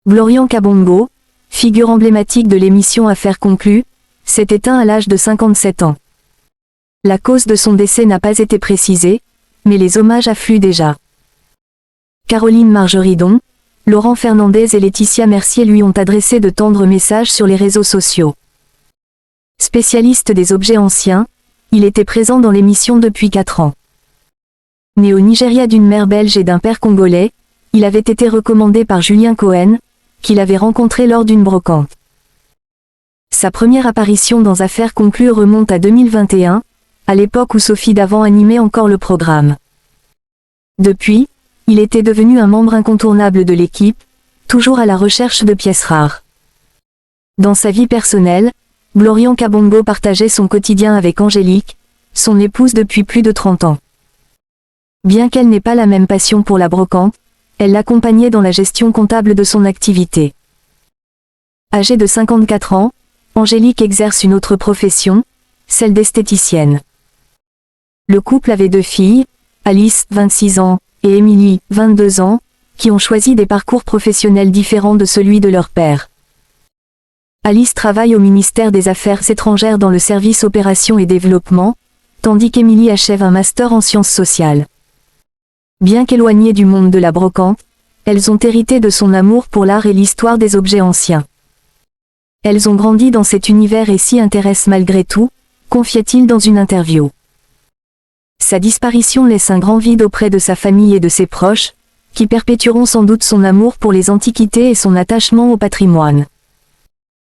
Glorian Kabongo, figure emblématique de l'émission Affaires conclues, s'est éteint à l'âge de 57 ans. La cause de son décès n'a pas été précisée, mais les hommages affluent déjà. Caroline Margeridon, Laurent Fernandez et Laetitia Mercier lui ont adressé de tendres messages sur les réseaux sociaux. Spécialiste des objets anciens, il était présent dans l'émission depuis 4 ans. Né au Nigeria d'une mère belge et d'un père congolais, il avait été recommandé par Julien Cohen, qu'il avait rencontré lors d'une brocante. Sa première apparition dans Affaires conclues remonte à 2021, à l'époque où Sophie Davant animait encore le programme. Depuis, il était devenu un membre incontournable de l'équipe, toujours à la recherche de pièces rares. Dans sa vie personnelle, Glorian Kabongo partageait son quotidien avec Angélique, son épouse depuis plus de 30 ans. Bien qu'elle n'ait pas la même passion pour la brocante, elle l'accompagnait dans la gestion comptable de son activité. Âgée de 54 ans, Angélique exerce une autre profession, celle d'esthéticienne. Le couple avait 2 filles, Alice, 26 ans, et Émilie, 22 ans, qui ont choisi des parcours professionnels différents de celui de leur père. Alice travaille au ministère des Affaires étrangères dans le service Opérations et Développement, tandis qu'Émilie achève un master en sciences sociales. Bien qu'éloignées du monde de la brocante, elles ont hérité de son amour pour l'art et l'histoire des objets anciens. Elles ont grandi dans cet univers et s'y intéressent malgré tout, confiait-il dans une interview. Sa disparition laisse un grand vide auprès de sa famille et de ses proches, qui perpétueront sans doute son amour pour les antiquités et son attachement au patrimoine.